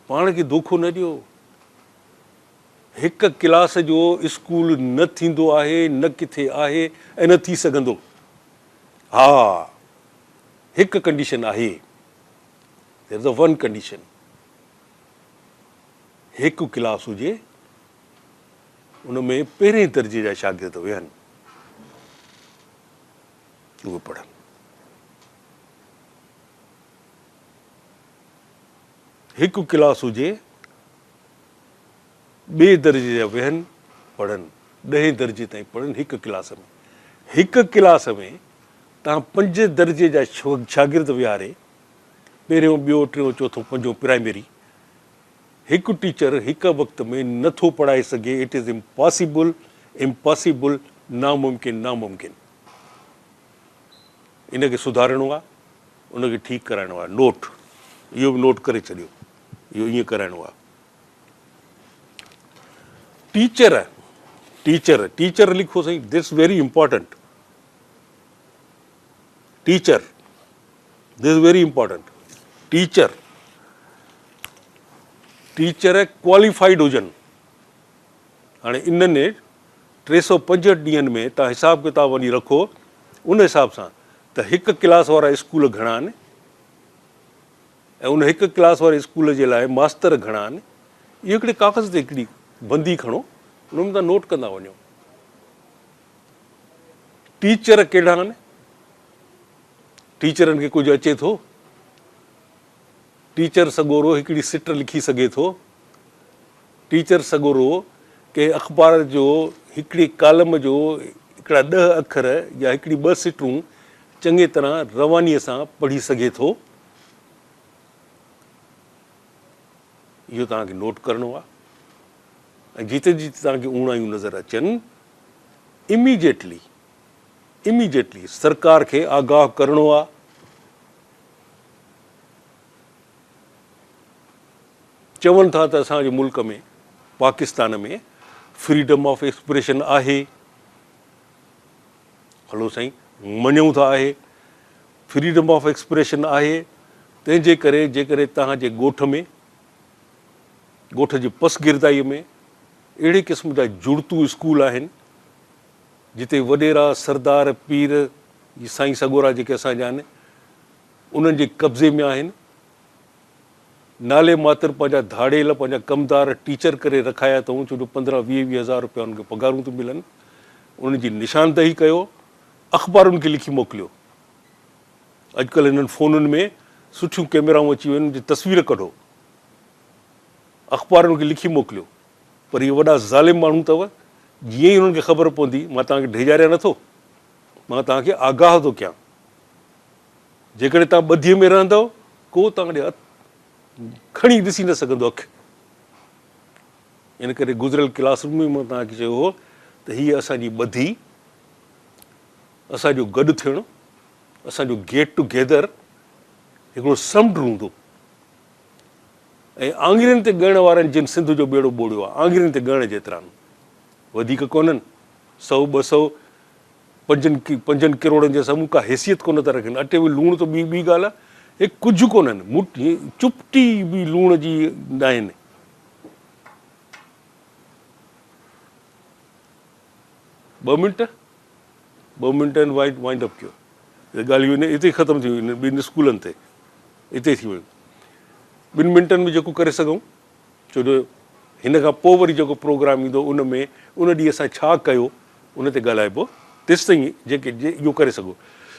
पाण खे दोखो न ॾियो। हिकु क्लास जो स्कूल न थींदो आहे, न किथे आहे ऐं न थी सघंदो। हा, हिकु कंडीशन आहे, there is a one condition. हिकु क्लास हुजे, उन में पहिरें दर्जे जा शागिर्द वेहनि, उहे पढ़नि। हिकु क्लास हुजे, ॿिए दर्जे जा वेहनि पढ़नि, 10 दर्जे ताईं पढ़नि हिकु क्लास में। हिकु क्लास में तव्हां 5 दर्जे जा शागिर्द विहारे, पहिरियों, ॿियों, टियों, चोथों, पंजों प्राइमरी, हिकु टीचर हिकु वक़्त में नथो पढ़ाए सघे। इट इज़ इम्पॉसिबल, नामुमकिन। इनखे सुधारणो आहे, उनखे ठीकु कराइणो आहे। नोट, इहो बि नोट करे छॾियो, इहो ईअं कराइणो आहे। टीचर लिखो साईं, this very important. Teacher, this very important. Teacher qualified हुजनि। हाणे इन्हनि 365 ॾींहंनि में तव्हां हिसाब किताब वञी रखो, उन हिसाब सां त हिकु क्लास वारा स्कूल घणा आहिनि ऐं उन हिकु क्लास वारे स्कूल जे लाइ मास्तर घणा आहिनि। इहो हिकिड़े कागज़ ते हिकिड़ी बंदी खणो, उन में तव्हां नोट कंदा वञो। टीचर कहिड़ा आहिनि? टीचरनि खे कुझु अचे थो? टीचर सॻोरो हिकिड़ी सिट लिखी सघे थो? टीचर सॻोरो कंहिं अख़बार जो हिकिड़ी कालम जो हिकिड़ा 10 अखर या हिकिड़ी 2 सिटूं चङी तरह रवानीअ सां पढ़ी सघे थो? इहो तव्हांखे नोट करिणो आहे। ऐं जिते जिते तव्हांखे ऊणायूं नज़र अचनि, इमीडिएटली सरकार खे आगाह करिणो आहे। चवनि था त असांजे मुल्क में, पाकिस्तान में फ्रीडम ऑफ एक्सप्रेशन आहे। हलो साईं, मञूं था आहे, फ्रीडम ऑफ एक्सप्रेशन आहे। तंहिंजे करे जेकॾहिं तव्हांजे ॻोठ जी पसगिरदाईअ में अहिड़े क़िस्म जा जुड़तू स्कूल आहिनि जिते वॾेरा सरदार पीर साईं सॻोरा जेके असांजा आहिनि उन्हनि जे कब्ज़े में आहिनि। नाले मात्र पंहिंजा धाड़ेल, पंहिंजा कमदार टीचर करे रखाया अथऊं, छो जो 15-20 हज़ार रुपया उन्हनि खे पघारूं थियूं मिलनि। उन्हनि जी निशानदही कयो, अख़बारुनि खे लिखी मोकिलियो। अॼुकल्ह हिननि फ़ोनुनि में सुठियूं कैमराऊं अची वियूं आहिनि, तस्वीर कढो, अख़बारुनि खे लिखी मोकिलियो। पर इहे वॾा ज़ालिम माण्हू अथव, जीअं ई हुननि खे ख़बर पवंदी, मां तव्हांखे ढेजारिया नथो, मां तव्हांखे आगाह थो कयां। जेकॾहिं तव्हां ॿधीअ में रहंदव, को तव्हां ॾे खणी ॾिसी न सघंदो अखि। इन करे गुज़िरियल क्लासरूम में मां तव्हांखे चयो हो त हीअ असांजी ॿधी, असांजो गॾु थियणु, असांजो गेट टुगेदर हिकिड़ो समुंड हूंदो ऐं आङिरियुनि ते ॻणण वारनि जिन सिंध जो ॿेड़ो ॿोड़ियो आहे, आङिरियुनि ते ॻणण जेतिरा आहिनि, वधीक कोन्हनि, 100 200 5 करोड़नि जे साम्हूं का हैसियत कोन था रखनि। अटे में लूण त ॿी ॻाल्हि आहे, हे कुझु कोन्हनि, चुपटी बि लूण जी न आहिनि। ॿ मिंट वाइंड अप कयो, ॻाल्हियूं हिते ख़तमु थी वियूं, ॿिनि स्कूलनि ते हिते थी वियूं। 2 मिंटनि में जेको करे सघूं, छो जो हिन खां पोइ वरी जेको प्रोग्राम ईंदो उन में उन ॾींहुं असां छा कयो उन ते ॻाल्हाइबो। तेसि ताईं जेके इहो करे सघो,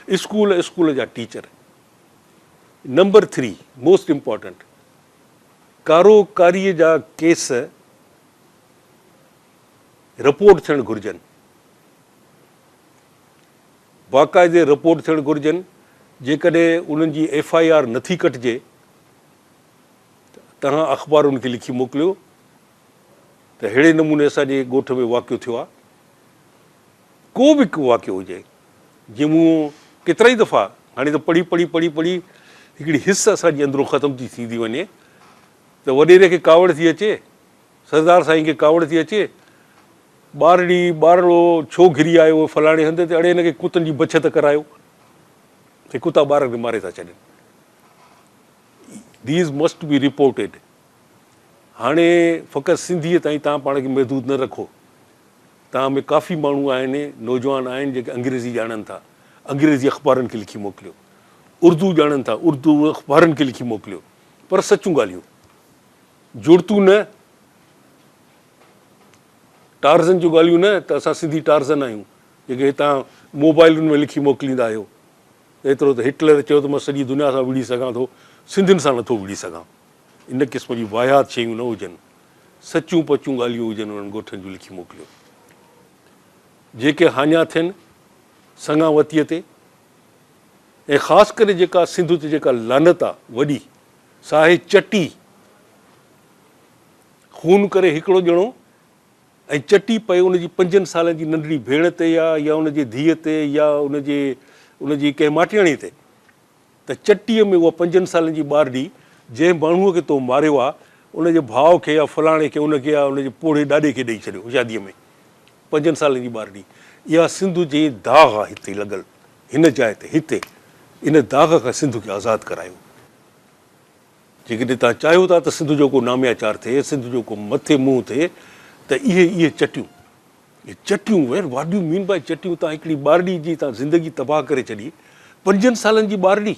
स्कूल जा टीचर। नंबर 3 मोस्ट इम्पॉर्टेंट, कारोकारीअ जा केस रिपोर्ट थियणु घुरिजनि, बाक़ाइदे रिपोर्ट थियणु घुरिजनि। जेकॾहिं उन्हनि जी FIR नथी कटिजे, तव्हां अख़बारुनि खे लिखी मोकिलियो त अहिड़े नमूने असांजे ॻोठ में वाक़ियो थियो आहे। को बि वाक़ियो हुजे, जीअं मूं केतिरा ई दफ़ा हाणे त पढ़ी हिकिड़ी हिस असांजी अंदरो ख़तमु थी थींदी वञे त वॾेरे खे कावड़ थी अचे, सरदार साईं खे कावड़ थी अचे, ॿारड़ो छो घिरी आयो फलाणे हंधि ते, अड़े हिनखे कुतनि जी बचत करायो, हे कुता ॿार खे मारे था छॾनि। These must be reported. हाणे फ़क़ति सिंधीअ ताईं तव्हां पाण खे महदूद न रखो, तव्हां में काफ़ी माण्हू आहिनि, नौजवान आहिनि जेके अंग्रेज़ी ॼाणनि था, अंग्रेज़ी अख़बारनि खे लिखी मोकिलियो, उर्दू ॼाणनि था, उर्दू अख़बारनि खे लिखी मोकिलियो, पर सचूं ॻाल्हियूं, जुड़तूं न, टार्ज़न जूं ॻाल्हियूं न, त असां सिंधी टार्ज़न आहियूं जेके तव्हां मोबाइलुनि में लिखी मोकिलींदा आहियो। एतिरो त हिटलर चयो त मां सॼी दुनिया सां विड़ी सघां थो, सिंधियुनि सां नथो विड़ी सघां। इन क़िस्म जी वाहियात शयूं न हुजनि, सचूं पचूं ॻाल्हियूं हुजनि, उन्हनि ॻोठनि जूं लिखी मोकिलियो। जेके हाञा थियनि संगावतीअ ते, ऐं ख़ासि करे जेका सिंध ते जेका लानत आहे वॾी, सा आहे चटी। खून करे हिकिड़ो ॼणो ऐं चटी पए उनजी 5 सालनि जी नंढड़ी भेण ते या उनजे धीअ ते या उनजी कंहिं माटियाणी ते, त चटीअ में उहा 5 सालनि जी ॿारड़ी जंहिं माण्हूअ खे तो मारियो आहे उनजे भाउ खे या फलाणे खे उनखे या उनजे पोड़े ॾाॾे खे ॾेई छॾियो शादीअ में, 5 सालनि जी ॿारड़ी। इहा सिंध जे दाग़ आहे हिते लॻल, हिन जाइ ते, हिते इन दाग़ खां सिंध खे आज़ादु करायो। जेकॾहिं तव्हां चाहियो था त सिंध जो को नामियाचार थिए, सिंध जो को मथे मुंहुं थिए, त इहे चटियूं वेर व्हाट डू मीन बाय चटियूं? तव्हां हिकिड़ी ॿारड़ी जी तव्हां ज़िंदगी तबाह करे छॾी, 5 सालनि जी ॿारड़ी।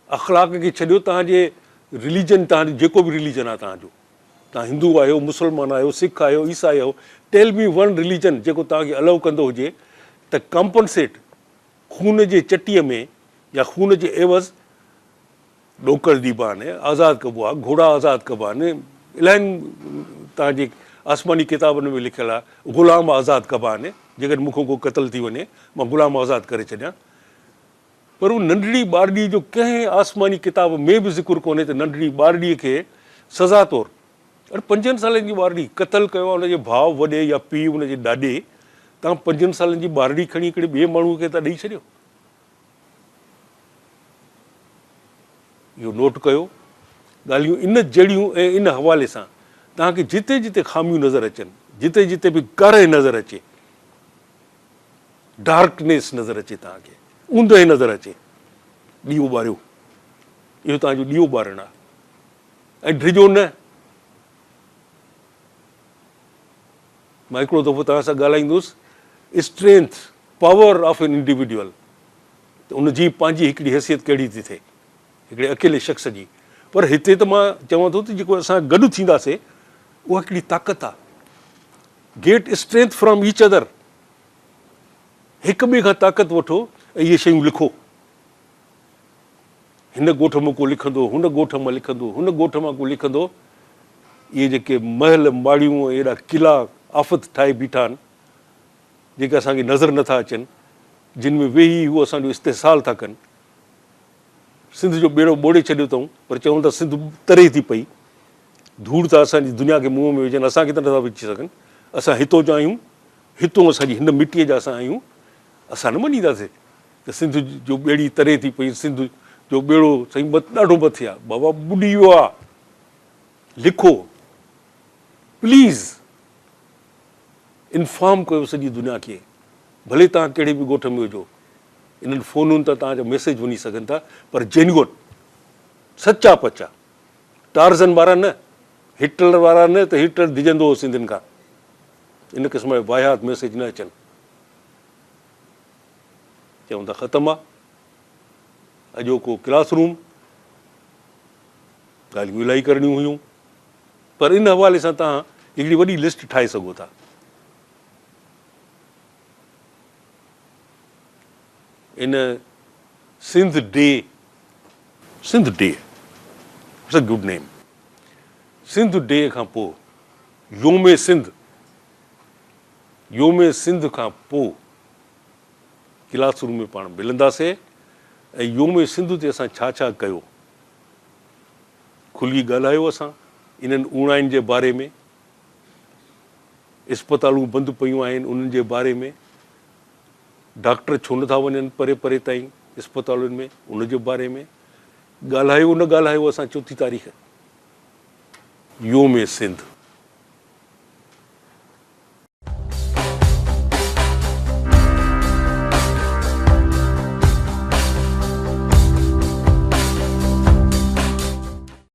अख़लाक खे छॾियो, तव्हांजे रिलीजन, तव्हांजो जेको बि रिलीजन आहे तव्हांजो, तव्हां हिंदू आहियो, मुस्लमान आहियो, सिख आहियो, ईसाई आहियो, टेल मी वन रिलीजन जेको तव्हांखे अलाउ कंदो हुजे त कॉम्पनसेट खून जे चटीअ में या खून जे एवज़ ॾोकर ॾिबा आहिनि, आज़ादु कबो आहे, घोड़ा आज़ादु कबा आहिनि, इलाही तव्हांजे आसमानी किताबनि में लिखियलु आहे, ग़ुलाम आज़ादु कबा आहिनि। जेकॾहिं मूंखां को क़तलु थी वञे मां ग़ुलाम आज़ादु करे छॾियां, पर उहा नंढड़ी ॿारड़ी जो कंहिं आसमानी किताब में बि ज़िक्र कोन्हे त नंढड़ी ॿारड़ीअ खे सज़ा तौरु, अरे 5 सालनि जी ॿारड़ी क़तलु कयो आहे उनजे भाउ वॾे या पीउ उनजे ॾाॾे, तव्हां 5 सालनि जी ॿारड़ी खणी हिकिड़े ॿिए माण्हूअ खे था ॾेई छॾियो। इहो नोट कयो। ॻाल्हियूं इन जड़ियूं ऐं इन हवाले सां तव्हांखे जिते जिते ख़ामियूं नज़र अचनि, जिते जिते बि करे नज़र अचे, डार्कनेस नज़र अचे, तव्हांखे ऊंदहि नज़र अचे, ॾीओ ॿारियो। इहो तव्हांजो ॾीओ ॿारणु आहे। ऐं डिॼो न। मां हिकिड़ो दफ़ो तव्हां सां ॻाल्हाईंदुसि, strength power of an individual, त उनजी पंहिंजी हिकिड़ी हैसियत कहिड़ी थी थिए हिकिड़े अकेले शख़्स जी। पर हिते त मां चवां थो त जेको असां गॾु थींदासीं उहा हिकिड़ी ताक़त आहे। Get strength from each other. हिक ॿिए खां ताक़त वठो ऐं इहे शयूं लिखो। हिन ॻोठ मां को लिखंदो, हुन ॻोठ मां लिखंदो, हुन ॻोठ मां को लिखंदो। इहे जेके महल माड़ियूं अहिड़ा किला आफ़त ठाहे बीठा आहिनि जेके असांखे नज़र नथा अचनि, जिन में वेही उहो असांजो इस्तेसाल था कनि। सिंध जो ॿेड़ो ॿोड़े छॾियो अथऊं, पर चवनि था सिंध तरे थी पई। धूड़ था असांजी दुनिया खे मुंहं में विझनि, असांखे त नथा विझी सघनि। असां हितो जा आहियूं, हितो असांजी हिन मिटीअ जा असां आहियूं। असां न मञींदासीं त सिंध जो ॿेड़ी तरे थी पई, सिंध जो ॿेड़ो साईं ॾाढो मथे आहे, बाबा ॿुॾी वियो आहे। लिखो प्लीज़, इंफॉर्म कयो सॼी दुनिया खे, भले तव्हां कहिड़े बि ॻोठ में हुजो। इन्हनि फ़ोनुनि तां तव्हांजा मैसेज वञी सघनि था, पर जेन्युइन, सचा पचा, टार्ज़न वारा न, हिटलर वारा न, त हिटलर डिॼंदो हो सिंधियुनि खां। इन क़िस्म जा वाहियात मैसेज न अचनि। चवनि था ख़तमु आहे अॼोको क्लासरूम, ॻाल्हियूं इलाही करणियूं हुयूं, पर इन हवाले सां तव्हां हिकिड़ी वॾी लिस्ट ठाहे सघो था। In Sindh day, Sindh day it's a good name. Sindh day खां पोइ योम सिंध, योम सिंध खां पोइ क्लासरूम में पाण मिलंदासीं ऐं योम सिंध ते असां छा छा कयो, खुली ॻाल्हायो असां इन्हनि उणाइनि जे बारे में। इस्पतालूं बंदि पियूं आहिनि उन्हनि जे बारे में, डॉक्टर छो नथा वञनि परे परे ताईं इस्पतालुनि में, उन जे बारे में ॻाल्हायो न ॻाल्हायो असां 4 तारीख़ योम सिंध।